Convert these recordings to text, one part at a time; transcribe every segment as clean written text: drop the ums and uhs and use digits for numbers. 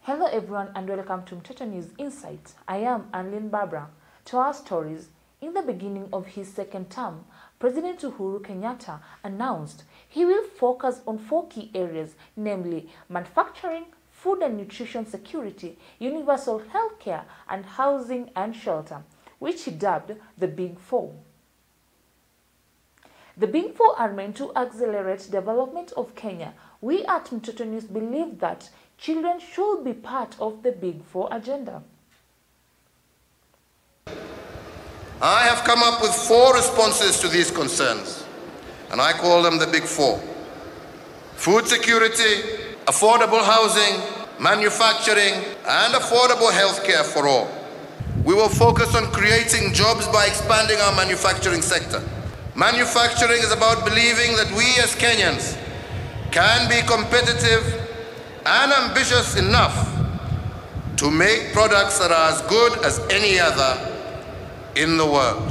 Hello everyone and welcome to Mtoto News Insight. I am Anlin Barbara. To our stories, in the beginning of his second term, President Uhuru Kenyatta announced he will focus on 4 key areas, namely manufacturing, food and nutrition security, universal healthcare, and housing and shelter, which he dubbed the Big Four. The Big Four are meant to accelerate development of Kenya. We at Mtoto News believe that children should be part of the Big Four agenda. I have come up with 4 responses to these concerns, and I call them the Big Four: food security, affordable housing, manufacturing, and affordable healthcare for all. We will focus on creating jobs by expanding our manufacturing sector. Manufacturing is about believing that we as Kenyans can be competitive and ambitious enough to make products that are as good as any other in the world.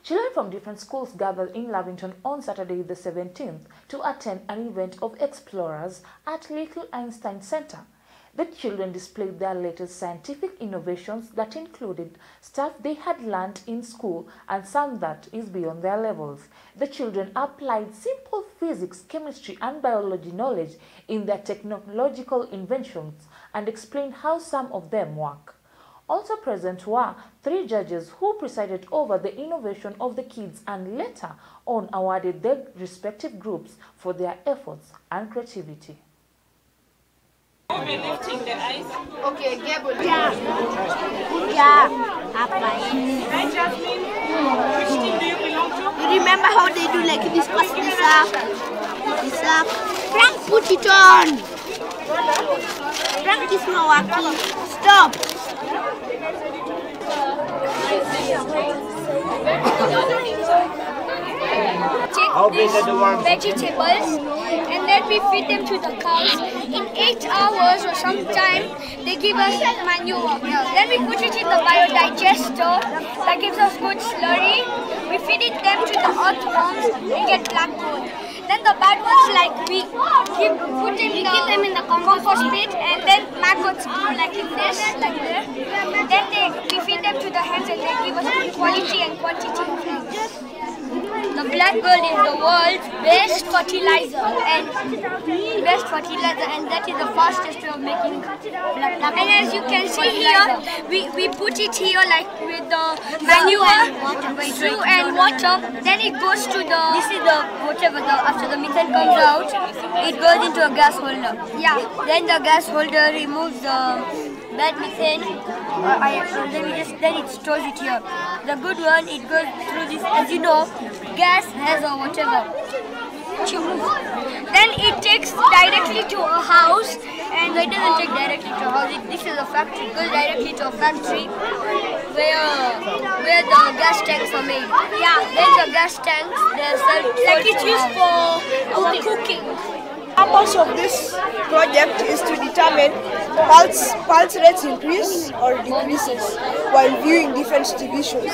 Children from different schools gathered in Lavington on Saturday the 17th to attend an event of explorers at Little Einstein Center. The children displayed their latest scientific innovations that included stuff they had learned in school and some that is beyond their levels. The children applied simple physics, chemistry, and biology knowledge in their technological inventions and explained how some of them work. Also present were 3 judges who presided over the innovation of the kids and later on awarded their respective groups for their efforts and creativity. Lifting the ice. Okay, Gable. Hi, Jasmine. Which team do you belong to? You remember how they do like this pass this up? Frank, put it on. Frank is not working. Stop. Take these vegetables and then we feed them to the cows. In 8 hours or sometime they give us manure. Then we put it in the biodigester that gives us good slurry. We feed it them to the earthworms and get black gold. Then the bad ones, like we keep them in the compost pit, and then maggots grow like in this, like this. Then we feed them to the hens and they give us good quality and quantity of eggs. The black gold is the world's best fertilizer, and that is the fastest way of making black. And as you can see here, we put it here like with the manure, through and water. Then it goes to the, this is the whatever, after the methane comes out, it goes into a gas holder. Yeah. Then the gas holder removes the bad methane, then it stores it here. The good one, it goes through this, as you know, gas has a whatever. Then it takes directly to a house, and it doesn't take directly to a house. This is a factory, it goes directly to a factory where the gas tanks are made. Yeah, then the gas tanks, they're like it's used for cooking. The purpose of this project is to determine pulse rates increase or decreases while viewing different TV shows,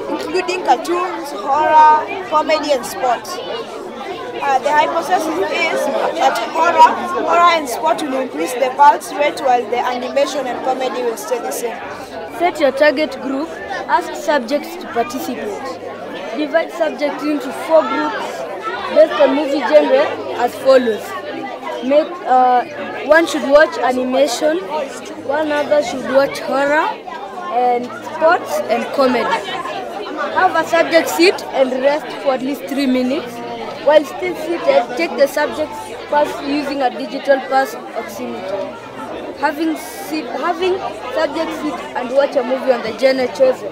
including cartoons, horror, comedy, and sports. The hypothesis is that horror and sport will increase the pulse rate while the animation and comedy will stay the same. Set your target group, ask subjects to participate. Divide subjects into 4 groups based on movie genre as follows. One should watch animation, one other should watch horror, and sports and comedy. Have a subject sit and rest for at least 3 minutes. While still seated, take the subject's pulse using a digital pulse oximeter. Having subject sit and watch a movie on the genre chosen.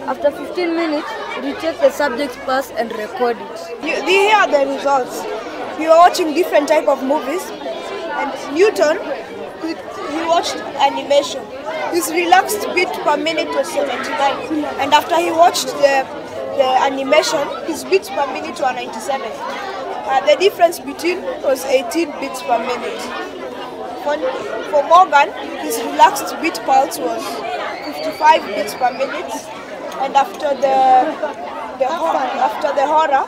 After 15 minutes, retake the subject's pulse and record it. Here are the results. We were watching different type of movies, and Newton, he watched animation. His relaxed beat per minute was 79, and after he watched the animation, his beats per minute were 97. The difference between was 18 beats per minute. For Morgan, his relaxed beat pulse was 55 beats per minute, and after the horror,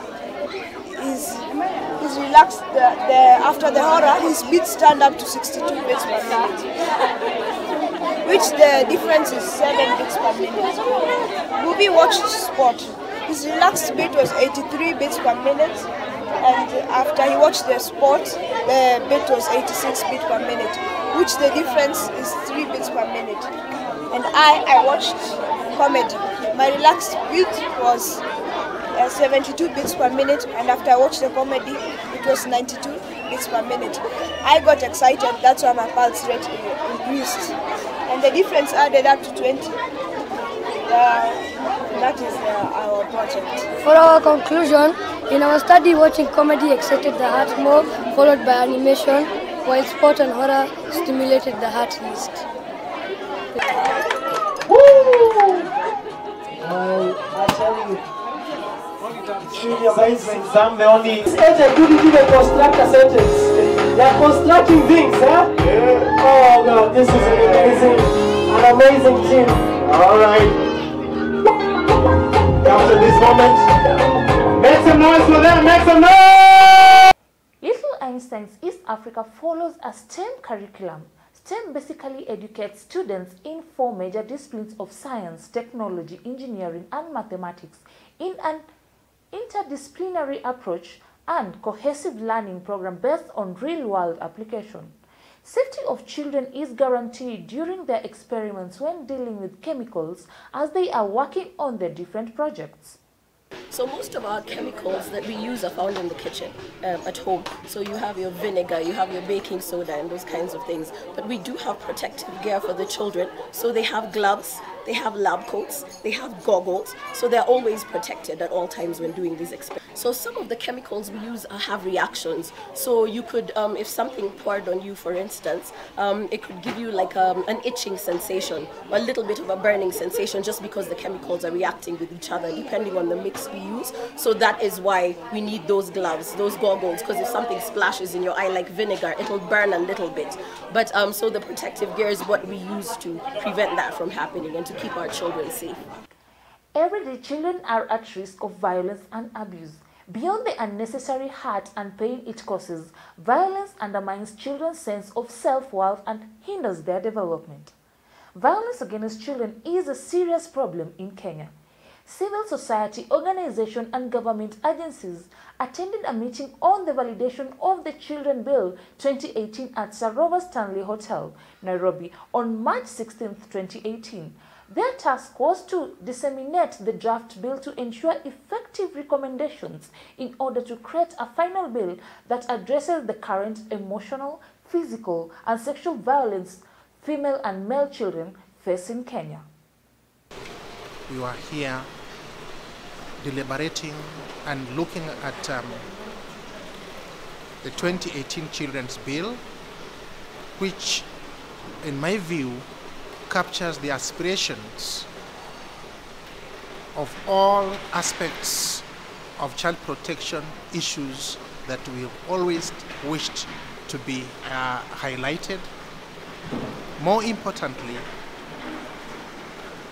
his relaxed. After the horror, his beats stand up to 62 beats per minute, which the difference is 7 beats per minute. Movie watched sport. His relaxed beat was 83 beats per minute, and after he watched the sport, the beat was 86 beats per minute, which the difference is 3 beats per minute. And I watched comedy. My relaxed beat was 72 beats per minute, and after I watched the comedy, it was 92 beats per minute. I got excited, that's why my pulse rate increased. And the difference added up to 20. That is our project. For our conclusion, in our study, watching comedy excited the heart more, followed by animation, while sport and horror stimulated the heart least. I tell you, it's really amazing. I'm the only agent who didn't even construct a sentence. They're constructing things, huh? Yeah. Oh God, this is an amazing team. All right. After this moment, make some noise for them. Make some noise. Little Einstein's East Africa follows a STEM curriculum. STEM basically educates students in 4 major disciplines of science, technology, engineering, and mathematics in an interdisciplinary approach and cohesive learning program based on real-world application. Safety of children is guaranteed during their experiments when dealing with chemicals as they are working on their different projects. So most of our chemicals that we use are found in the kitchen at home. So you have your vinegar, you have your baking soda and those kinds of things. But we do have protective gear for the children. So they have gloves, they have lab coats, they have goggles. So they're always protected at all times when doing these experiments. So some of the chemicals we use have reactions. So you could, if something poured on you, for instance, it could give you like an itching sensation, or a little bit of a burning sensation just because the chemicals are reacting with each other depending on the mix we use. So that is why we need those gloves, those goggles, because if something splashes in your eye like vinegar, it'll burn a little bit. But so the protective gear is what we use to prevent that from happening and to keep our children safe. Every day, children are at risk of violence and abuse. Beyond the unnecessary hurt and pain it causes, violence undermines children's sense of self-worth and hinders their development. Violence against children is a serious problem in Kenya. Civil society organizations and government agencies attended a meeting on the validation of the Children Bill 2018 at Sarova Stanley Hotel, Nairobi on March 16, 2018. Their task was to disseminate the draft bill to ensure effective recommendations in order to create a final bill that addresses the current emotional, physical, and sexual violence female and male children face in Kenya. We were here deliberating and looking at the 2018 Children's Bill, which, in my view, captures the aspirations of all aspects of child protection issues that we've always wished to be highlighted. More importantly,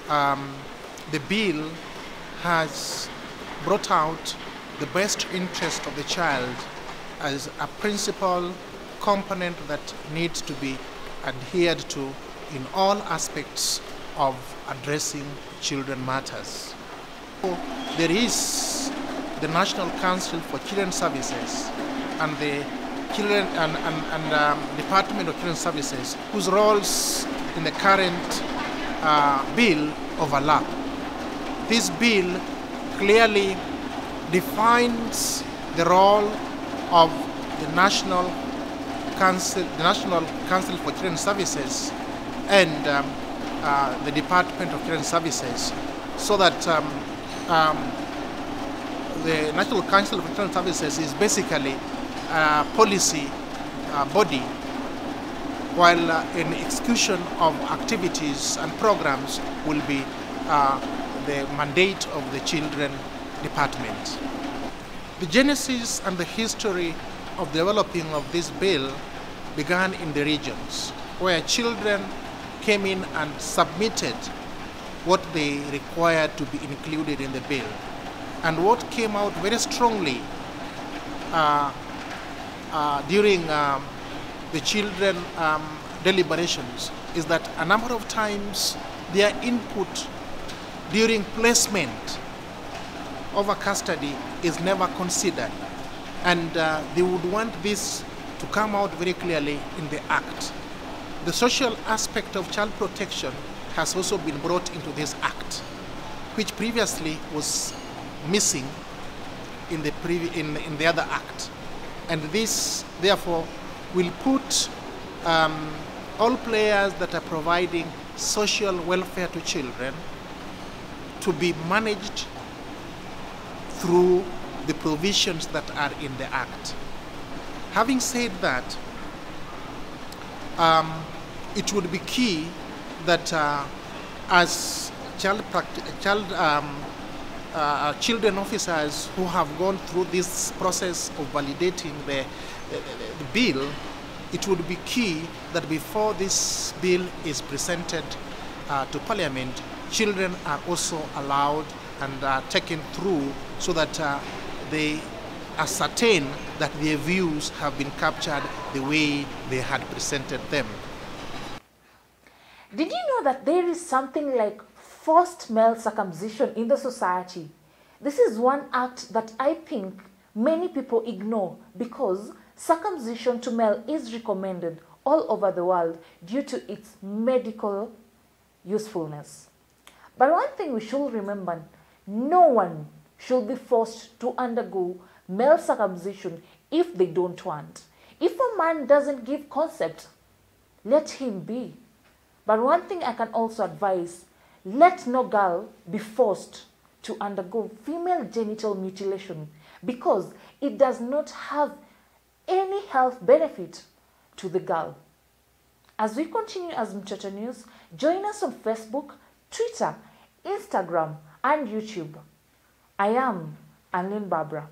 the bill has brought out the best interest of the child as a principal component that needs to be adhered to in all aspects of addressing children matters. So there is the National Council for Children's Services and the Department of Children's Services, whose roles in the current bill overlap. This bill clearly defines the role of the National Council for Children's Services and the Department of Children's Services, so that the National Council for Children's Services is basically a policy body, while in execution of activities and programs will be the mandate of the Children Department. The genesis and the history of developing of this bill began in the regions, where children came in and submitted what they required to be included in the bill. And what came out very strongly during the children deliberations is that a number of times their input during placement of a custody is never considered, and they would want this to come out very clearly in the Act. The social aspect of child protection has also been brought into this Act, which previously was missing in the other Act. And this, therefore, will put all players that are providing social welfare to children to be managed through the provisions that are in the Act. Having said that, it would be key that as children officers who have gone through this process of validating the bill, it would be key that before this bill is presented to Parliament, children are also allowed and taken through so that they ascertain that their views have been captured the way they had presented them. Did you know that there is something like forced male circumcision in the society? This is one act that I think many people ignore because circumcision to male is recommended all over the world due to its medical usefulness. But one thing we should remember, no one should be forced to undergo male circumcision if they don't want. If a man doesn't give consent, let him be. But one thing I can also advise, let no girl be forced to undergo female genital mutilation because it does not have any health benefit to the girl. As we continue as Mtoto News, join us on Facebook, Twitter, Instagram, and YouTube. I am Anlin Barbara.